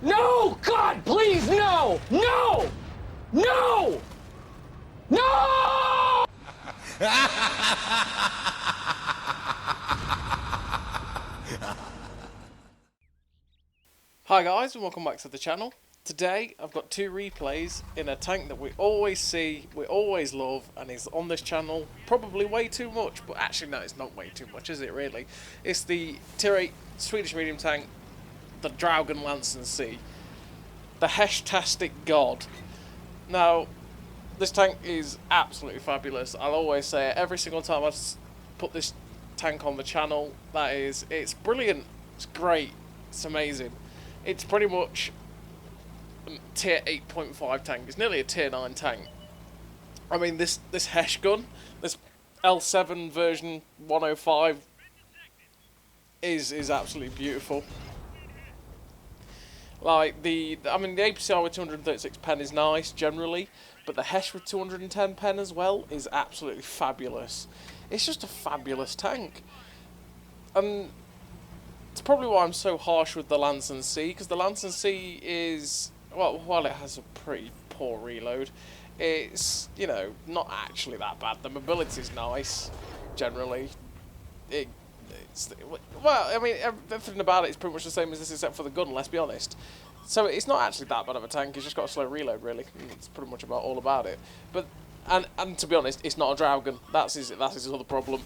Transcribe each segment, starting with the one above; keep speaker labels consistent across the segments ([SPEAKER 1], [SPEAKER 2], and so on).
[SPEAKER 1] No! God, please, no! No! No! No!
[SPEAKER 2] Hi guys and welcome back to the channel. Today I've got two replays in a tank that we always see, we always love, and is on this channel probably way too much, but actually no, it's not way too much, is it really? It's the Tier 8 Swedish medium tank, the Draugen Lance and Sea, the Heshtastic God. Now, this tank is absolutely fabulous. I'll always say it every single time I put this tank on the channel. It's brilliant, it's great, it's amazing. It's pretty much a tier 8.5 tank. It's nearly a tier 9 tank. I mean, this Hesh gun, this L7 version 105 is absolutely beautiful. Like the APCR with 236 pen is nice generally, but the Hesh with 210 pen as well is absolutely fabulous. It's just a fabulous tank. And it's probably why I'm so harsh with the Lance and Sea, because the Lance and Sea is, well, while it has a pretty poor reload, it's, you know, not actually that bad. The mobility's nice, generally. Well, I mean, everything about it is pretty much the same as this except for the gun, let's be honest. So it's not actually that bad of a tank, it's just got a slow reload, really. It's pretty much all about it. But, and to be honest, it's not a Draugen. That's his other problem.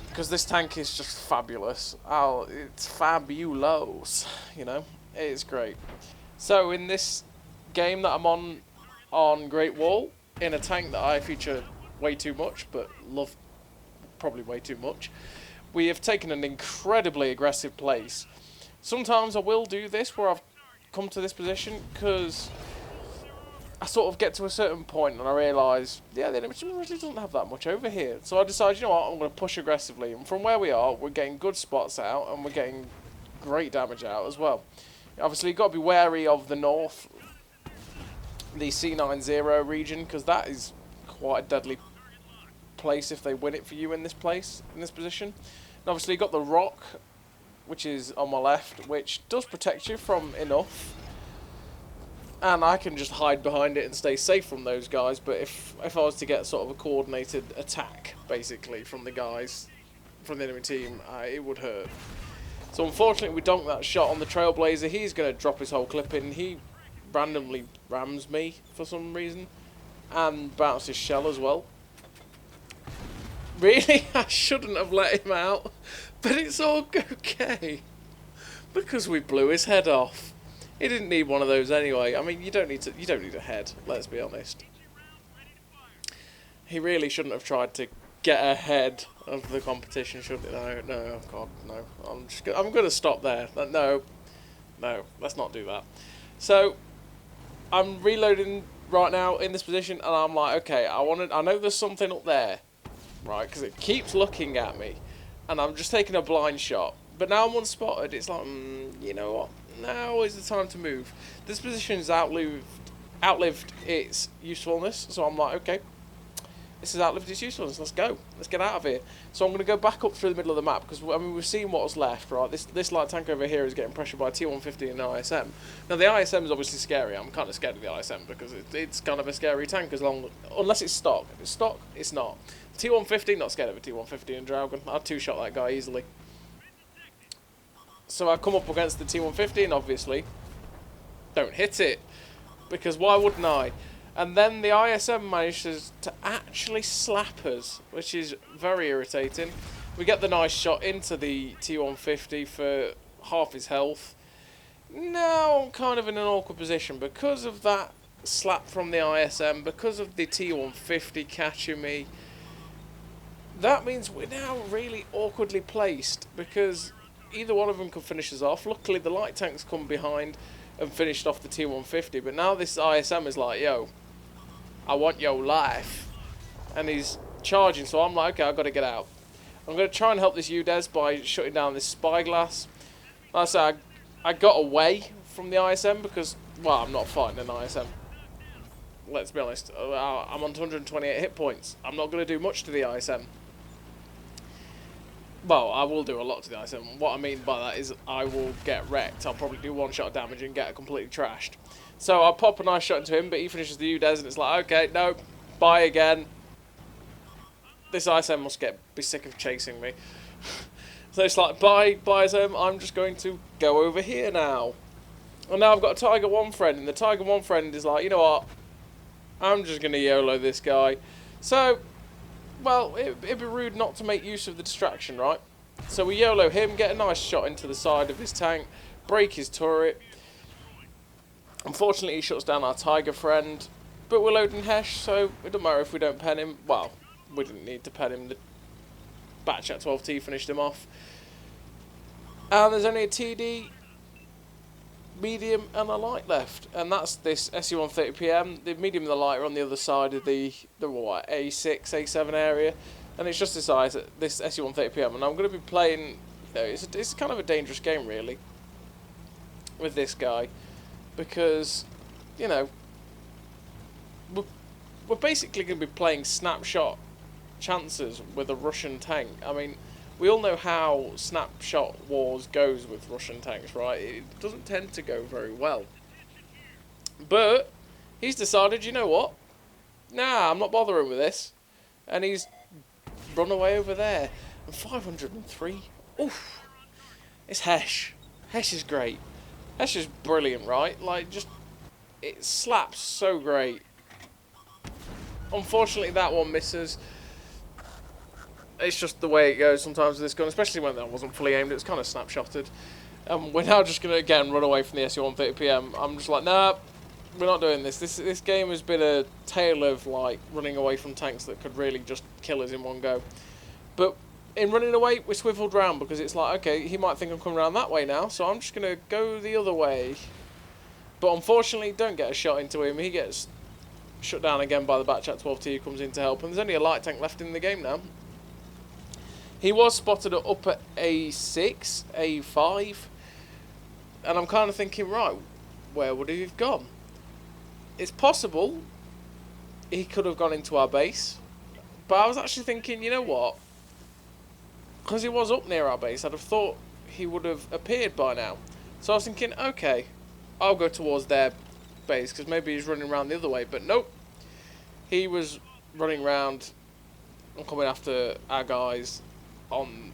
[SPEAKER 2] Because this tank is just fabulous. Oh, it's fabulous, you know? It's great. So in this game that I'm on Great Wall, in a tank that I feature way too much, but love probably way too much, we have taken an incredibly aggressive place. Sometimes I will do this where I've come to this position because I sort of get to a certain point and I realise, yeah, the enemy really doesn't have that much over here. So I decide, you know what, I'm going to push aggressively. And from where we are, we're getting good spots out and we're getting great damage out as well. Obviously, you've got to be wary of the north, the C90 region, because that is quite a deadly place if they win it for you in this position. And obviously, you've got the rock, which is on my left, which does protect you from enough. And I can just hide behind it and stay safe from those guys, but if I was to get sort of a coordinated attack, basically, from the guys, from the enemy team, it would hurt. So unfortunately we donked that shot on the Trailblazer. He's going to drop his whole clip in. He randomly rams me for some reason, and bounced his shell as well. Really? I shouldn't have let him out, but it's all okay, because we blew his head off. He didn't need one of those anyway. I mean, you don't need a head, let's be honest. He really shouldn't have tried to get ahead of the competition, should he? No, God, no. I'm going to stop there. No, let's not do that. So, I'm reloading right now in this position, and I'm like, okay, I know there's something up there, right? Because it keeps looking at me, and I'm just taking a blind shot. But now I'm unspotted. It's like, you know what? Now is the time to move. This position has outlived its usefulness, so I'm like, okay, this has outlived its usefulness. Let's go. Let's get out of here. So I'm going to go back up through the middle of the map because I mean we've seen what's left, right? This light tank over here is getting pressured by T150 and ISM. Now the ISM is obviously scary. I'm kind of scared of the ISM because it's kind of a scary tank unless it's stock. If it's stock, it's not. T150, not scared of a T150 and Draugen. I'd two-shot that guy easily. So I come up against the T150 and obviously don't hit it, because why wouldn't I? And then the ISM manages to actually slap us, which is very irritating. We get the nice shot into the T150 for half his health. Now I'm kind of in an awkward position because of that slap from the ISM, because of the T150 catching me. That means we're now really awkwardly placed because either one of them could finish us off. Luckily, the light tanks come behind and finished off the T150. But now this ISM is like, yo, I want your life. And he's charging, so I'm like, okay, I've got to get out. I'm going to try and help this UDES by shutting down this spyglass. Like I said, I got away from the ISM because, well, I'm not fighting an ISM. Let's be honest. I'm on 228 hit points. I'm not going to do much to the ISM. Well, I will do a lot to the I-7. What I mean by that is I will get wrecked. I'll probably do one shot of damage and get completely trashed. So I'll pop a nice shot into him, but he finishes the UDES and it's like, okay, no, bye again. This ISM must be sick of chasing me. So it's like, bye ISM, I'm just going to go over here now. And now I've got a Tiger 1 friend, and the Tiger 1 friend is like, you know what, I'm just going to YOLO this guy. So, well, it'd be rude not to make use of the distraction, right? So we YOLO him, get a nice shot into the side of his tank, break his turret. Unfortunately, he shuts down our Tiger friend, but we're loading Hesh, so it doesn't matter if we don't pen him. Well, we didn't need to pen him. The batch at 12T finished him off. And there's only a TD, medium, and a light left. And that's this SU-130PM. The medium and the light are on the other side of the what, A6, A7 area. And it's just this SU-130PM. And I'm going to be playing... You know, it's kind of a dangerous game, really, with this guy. Because, you know, we're basically going to be playing snapshot chances with a Russian tank. I mean, we all know how snapshot wars goes with Russian tanks, right? It doesn't tend to go very well. But he's decided, you know what? Nah, I'm not bothering with this. And he's run away over there. And 503. Oof. It's Hesh. Hesh is great. Hesh is brilliant, right? Like, just... It slaps so great. Unfortunately, that one misses. It's just the way it goes sometimes with this gun, especially when that wasn't fully aimed. It's kind of snapshotted. We're now just going to, again, run away from the SU-130PM. I'm just like, nah, we're not doing this. This game has been a tale of, like, running away from tanks that could really just kill us in one go. But in running away, we swiveled round because it's like, okay, he might think I'm coming around that way now, so I'm just going to go the other way. But unfortunately, don't get a shot into him. He gets shut down again by the batch at 12T who comes in to help. And there's only a light tank left in the game now. He was spotted up at A6, A5. And I'm kind of thinking, right, where would he have gone? It's possible he could have gone into our base. But I was actually thinking, you know what? Because he was up near our base, I'd have thought he would have appeared by now. So I was thinking, okay, I'll go towards their base, because maybe he's running around the other way. But nope. He was running around and coming after our guys on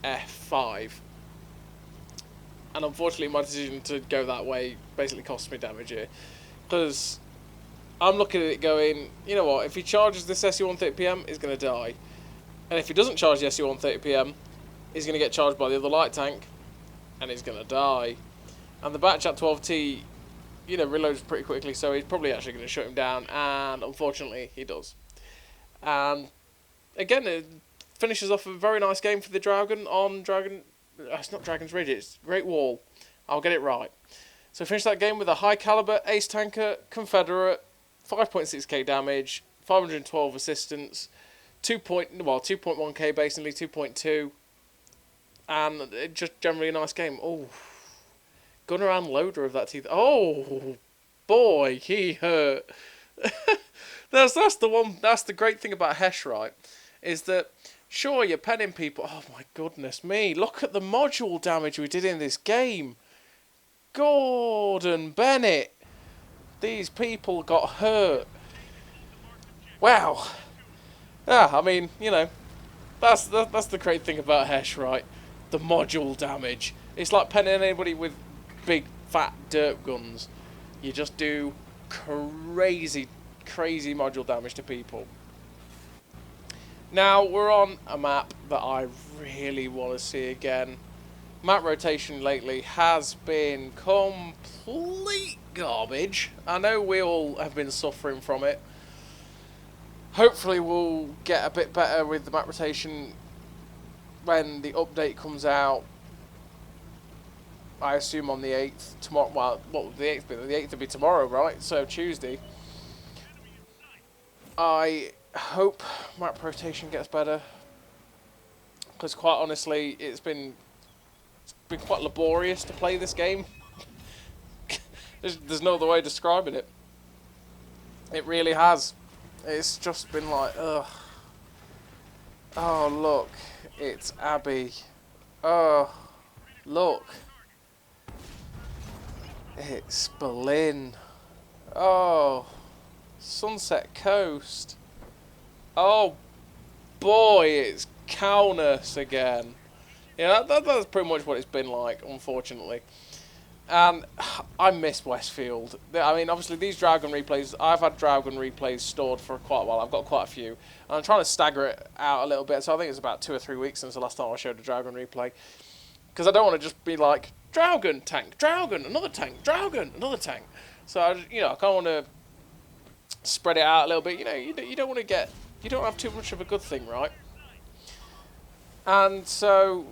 [SPEAKER 2] F5. And unfortunately, my decision to go that way basically cost me damage here. Because I'm looking at it going, you know what, if he charges this SU-130PM, he's going to die. And if he doesn't charge the SU-130PM, he's going to get charged by the other light tank, and he's going to die. And the batch at 12T, you know, reloads pretty quickly, so he's probably actually going to shut him down, and unfortunately, he does. And again, it finishes off a very nice game for the Draugen on Dragon... It's not Dragon's Ridge, it's Great Wall. I'll get it right. So finish that game with a high caliber ace tanker, Confederate, 5.6k damage, 512 assistance, 2.1k basically, 2.2, and just generally a nice game. Oh, gunner and loader of that teeth. Oh boy, he hurt. that's the one. That's the great thing about Hesh, right? Is that sure you're penning people. Oh my goodness me! Look at the module damage we did in this game. Gordon Bennett. These people got hurt. Wow. Yeah, I mean, you know, that's the great thing about Hesh, right? The module damage. It's like penning anybody with big fat dirt guns. You just do crazy module damage to people. Now we're on a map that I really want to see again. Map rotation lately has been complete garbage. I know we all have been suffering from it. Hopefully we'll get a bit better with the map rotation when the update comes out. I assume on the 8th, tomorrow. Well, what would the 8th be? The 8th would be tomorrow, right? So Tuesday. I hope map rotation gets better, because quite honestly, it's been quite laborious to play this game. There's no other way of describing it. It really has. It's just been like, ugh. Oh, look. It's Abby. Oh, look. It's Berlin. Oh, Sunset Coast. Oh, boy, it's Kaunas again. Yeah, that's pretty much what it's been like, unfortunately. And I miss Westfield. I mean, obviously, these Draugen replays, I've had Draugen replays stored for quite a while. I've got quite a few. And I'm trying to stagger it out a little bit. So I think it's about 2 or 3 weeks since the last time I showed a Draugen replay. Because I don't want to just be like, Draugen, tank, Draugen, another tank, Draugen, another tank. So, I kind of want to spread it out a little bit. You don't want to get, you don't have too much of a good thing, right? And so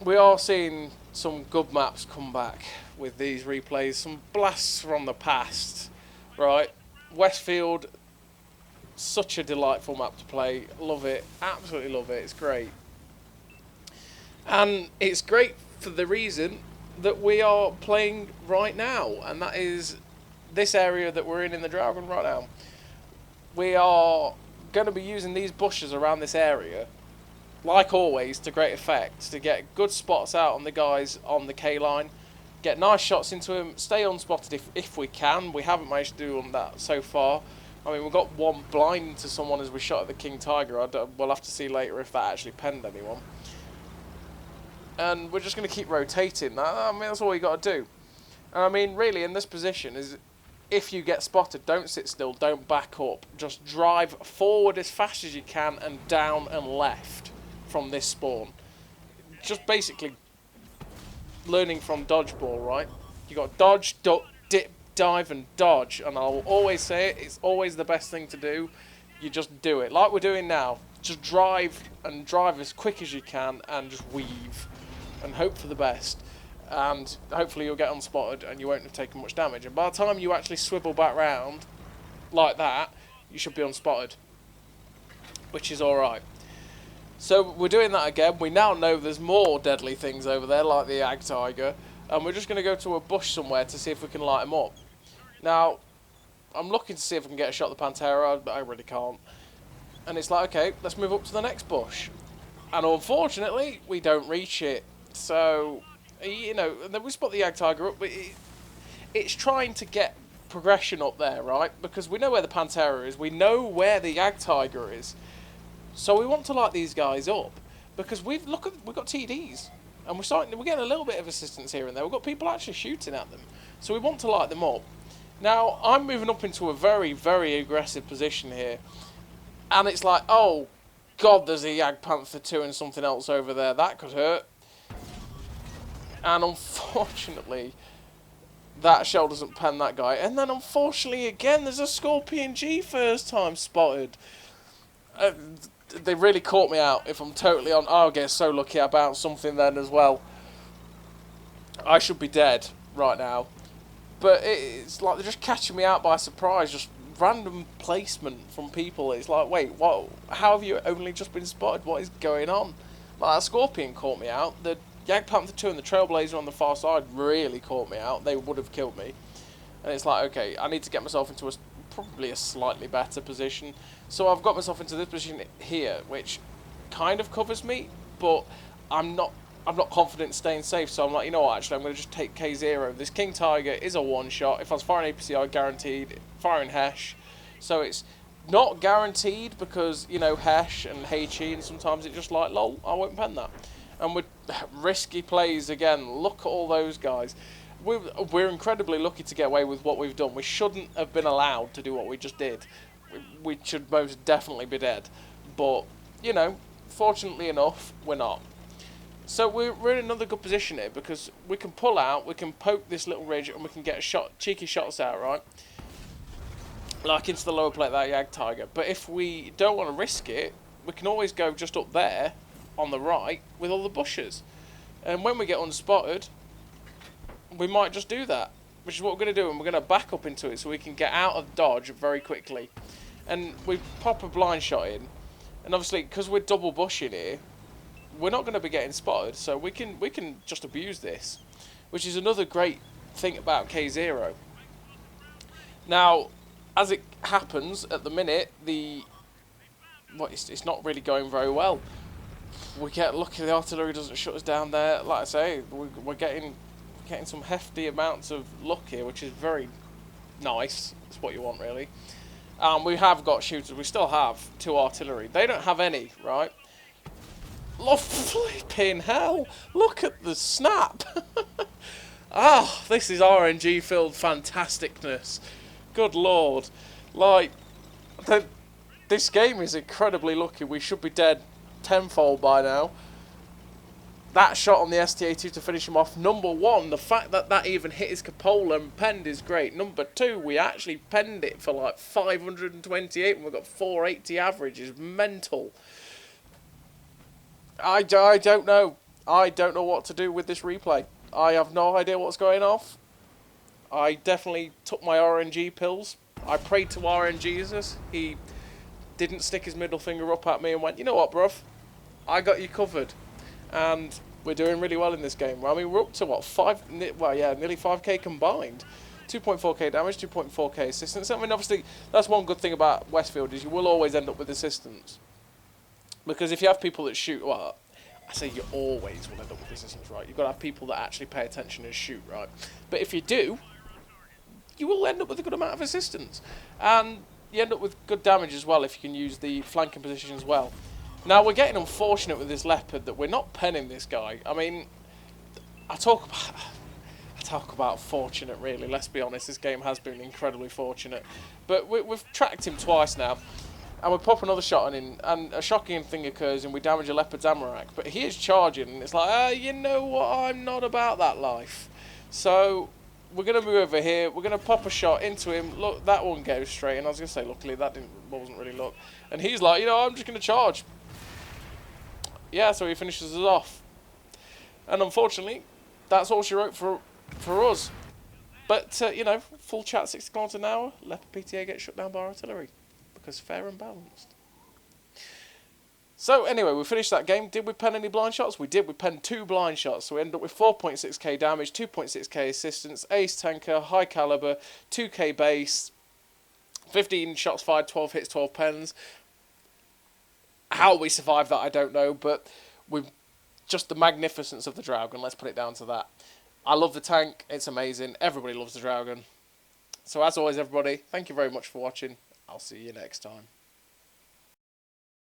[SPEAKER 2] we are seeing some good maps come back with these replays, some blasts from the past, right? Westfield, such a delightful map to play. Love it, absolutely love it. It's great. And it's great for the reason that we are playing right now, and that is this area that we're in the Draugen right now. We are going to be using these bushes around this area, like always, to great effect, to get good spots out on the guys on the K-line, get nice shots into them, stay unspotted if we can. We haven't managed to do that so far. I mean, we got one blind to someone as we shot at the King Tiger. We'll have to see later if that actually penned anyone. And we're just going to keep rotating. I mean, that's all you got to do. And I mean, really, in this position, is if you get spotted, don't sit still, don't back up. Just drive forward as fast as you can and down and left from this spawn. Just basically learning from dodgeball, right? You got dodge, dip, dive, and dodge. And I'll always say it, it's always the best thing to do. You just do it, like we're doing now. Just drive and drive as quick as you can and just weave. And hope for the best. And hopefully you'll get unspotted and you won't have taken much damage. And by the time you actually swivel back round like that, you should be unspotted, which is alright. So we're doing that again. We now know there's more deadly things over there, like the Ag Tiger, and we're just going to go to a bush somewhere to see if we can light them up. Now, I'm looking to see if I can get a shot at the Pantera, but I really can't. And it's like, okay, let's move up to the next bush. And unfortunately, we don't reach it. So, then we spot the Ag Tiger up, but it's trying to get progression up there, right? Because we know where the Pantera is, we know where the Ag Tiger is. So we want to light these guys up because we've got TDs and we're getting a little bit of assistance here and there. We've got people actually shooting at them, so we want to light them up. Now I'm moving up into a very, very aggressive position here, and it's like, oh God, there's a Jagd Panther 2 and something else over there. That could hurt. And unfortunately, that shell doesn't pen that guy. And then unfortunately again, there's a Scorpion G first time spotted. They really caught me out, if I'm totally on. I'll get so lucky I bounced something then as well. I should be dead right now. But it's like they're just catching me out by surprise, just random placement from people. It's like, wait, what? How have you only just been spotted? What is going on? Like, that Scorpion caught me out. The Jagd Panther 2 and the Trailblazer on the far side really caught me out. They would have killed me. And it's like, okay, I need to get myself into probably a slightly better position. So I've got myself into this position here, which kind of covers me, but I'm not confident in staying safe. So I'm like, you know what, actually, I'm going to just take K0. This King Tiger is a one-shot. If I was firing APCI, guaranteed. Firing Hesh. So it's not guaranteed because, Hesh and Heichi, and sometimes it's just like, lol, I won't pen that. And with risky plays again, look at all those guys. We're incredibly lucky to get away with what we've done. We shouldn't have been allowed to do what we just did. We should most definitely be dead. But, fortunately enough, we're not. So we're in another good position here because we can pull out, we can poke this little ridge, and we can get cheeky shots out, right? Like into the lower plate of that Jagd Tiger. But if we don't want to risk it, we can always go just up there on the right with all the bushes. And when we get unspotted, we might just do that, which is what we're going to do, and we're going to back up into it so we can get out of dodge very quickly. And we pop a blind shot in, and obviously because we're double bushing here, we're not going to be getting spotted, so we can just abuse this, which is another great thing about K0. Now, as it happens at the minute, the well, it's not really going very well. We get lucky the artillery doesn't shut us down there. Like I say, we're getting some hefty amounts of luck here, which is very nice. It's what you want, really. We have got shooters. We still have 2 artillery. They don't have any, right? Oh, flipping hell! Look at the snap! Ah, this is RNG-filled fantasticness. Good lord. Like, this game is incredibly lucky. We should be dead tenfold by now. That shot on the STA-2 to finish him off. Number 1, the fact that that even hit his cupola and penned is great. Number 2, we actually penned it for like 528 and we've got 480 average. Is mental. I don't know. I don't know what to do with this replay. I have no idea what's going off. I definitely took my RNG pills. I prayed to RNG Jesus. He didn't stick his middle finger up at me and went, you know what, bruv? I got you covered. And we're doing really well in this game. I mean, we're up to, what, nearly 5k combined. 2.4k damage, 2.4k assistance. I mean, obviously, that's one good thing about Westfield, is you will always end up with assistance. Because if you have people that shoot, well, I say you always will end up with assistance, right? You've got to have people that actually pay attention and shoot, right? But if you do, you will end up with a good amount of assistance. And you end up with good damage as well if you can use the flanking position as well. Now, we're getting unfortunate with this Leopard that we're not penning this guy. I mean, I talk about fortunate, really. Let's be honest, this game has been incredibly fortunate. But we've tracked him twice now, and we pop another shot on him, and a shocking thing occurs, and we damage a Leopard's ammo rack. But he is charging, and it's like, you know what, I'm not about that life. So we're going to move over here. We're going to pop a shot into him. Look, that one goes straight, and I was going to say, luckily, that wasn't really luck. And he's like, you know, I'm just going to charge. Yeah, so he finishes us off. And unfortunately, that's all she wrote for us. But, you know, full chat 60 kilometers an hour, Leopard PTA gets shut down by artillery. Because fair and balanced. So, anyway, we finished that game. Did we pen any blind shots? We did. We penned 2 blind shots. So we ended up with 4.6k damage, 2.6k assistance, ace tanker, high caliber, 2k base, 15 shots fired, 12 hits, 12 pens. How we survived that, I don't know, but we've just the magnificence of the Draugen, let's put it down to that. I love the tank, it's amazing, everybody loves the Draugen. So as always, everybody, thank you very much for watching. I'll see you next time.